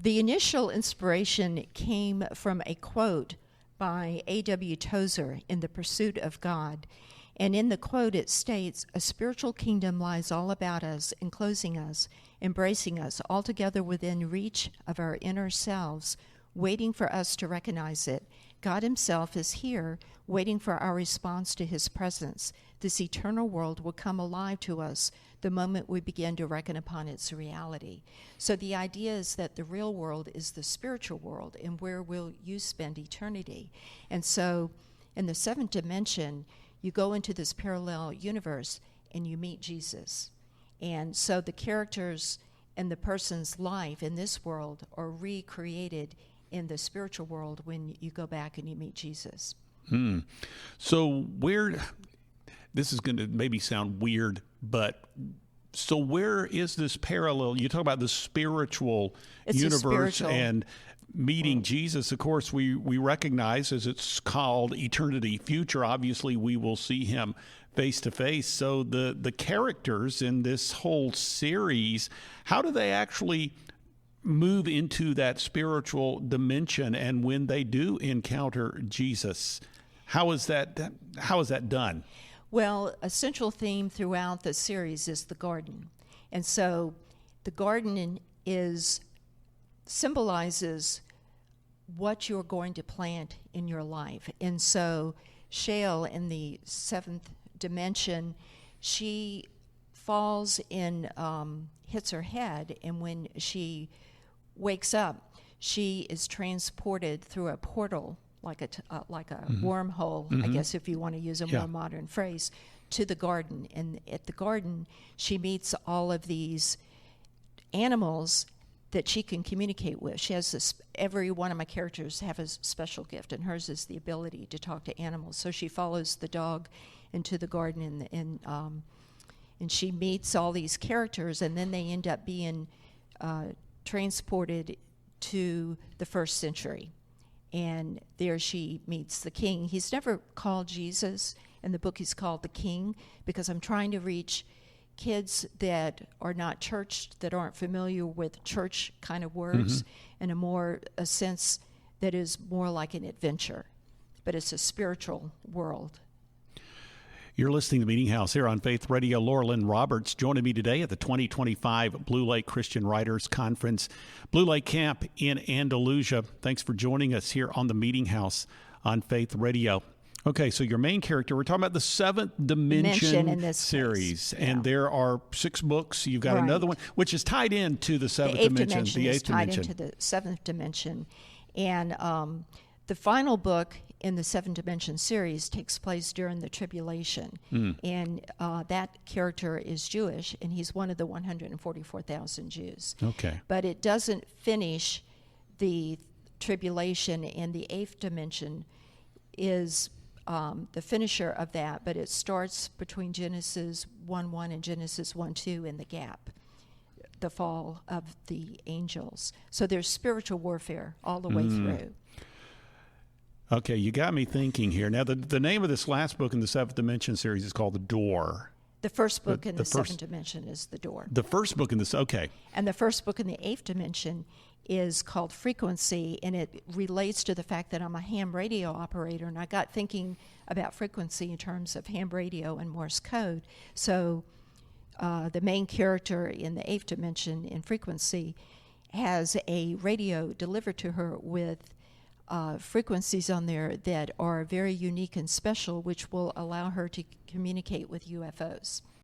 The initial inspiration came from a quote by A.W. Tozer in The Pursuit of God. And in the quote it states, "A spiritual kingdom lies all about us, enclosing us, embracing us, altogether within reach of our inner selves, waiting for us to recognize it. God himself is here, waiting for our response to his presence. This eternal world will come alive to us the moment we begin to reckon upon its reality." So the idea is that the real world is the spiritual world, and where will you spend eternity? And so in the seventh dimension, you go into this parallel universe and you meet Jesus. And so the characters and the person's life in this world are recreated in the spiritual world when you go back and you meet Jesus. So this is going to maybe sound weird, but so where is this parallel? You talk about the spiritual universe and meeting Jesus. Of course, we recognize, as it's called, eternity future. Obviously, we will see him face to face. So the characters in this whole series, how do they actually move into that spiritual dimension? And when they do encounter Jesus, how is that done? Well, a central theme throughout the series is the garden. And so the garden symbolizes what you're going to plant in your life. And so Shale, in the seventh dimension, she falls in, hits her head, and when she wakes up, she is transported through a portal, like a wormhole, I guess, if you want to use a more modern phrase, to the garden. And at the garden, she meets all of these animals that she can communicate with. She has this, every one of my characters have a special gift, and hers is the ability to talk to animals. So she follows the dog into the garden, and she meets all these characters, and then they end up being transported to the first century. And there she meets the king. He's never called Jesus. In the book, he's called the king, because I'm trying to reach kids that are not churched, that aren't familiar with church kind of words, and a sense that is more like an adventure. But it's a spiritual world. You're listening to Meeting House here on Faith Radio. Lorilyn Roberts joining me today at the 2025 Blue Lake Christian Writers Conference, Blue Lake Camp in Andalusia. Thanks for joining us here on the Meeting House on Faith Radio. Okay, so your main character, we're talking about the seventh dimension in this series, place. and there are 6 books. You've got another one, which is tied into the seventh dimension. The eighth dimension is tied into the seventh dimension. And the final book in the seventh dimension series takes place during the tribulation. And that character is Jewish, and he's one of the 144,000 Jews. Okay. But it doesn't finish the tribulation, and the eighth dimension is the finisher of that, but it starts between Genesis 1:1 and Genesis 1:2 in the gap, the fall of the angels. So there's spiritual warfare all the way through. Okay, you got me thinking here. Now, the name of this last book in the seventh dimension series is called The Door. The first book in the seventh dimension is The Door. The first book in this, okay. And the first book in the eighth dimension is called Frequency, and it relates to the fact that I'm a ham radio operator, and I got thinking about frequency in terms of ham radio and Morse code. So the main character in the eighth dimension in Frequency has a radio delivered to her with frequencies on there that are very unique and special, which will allow her to communicate with UFOs.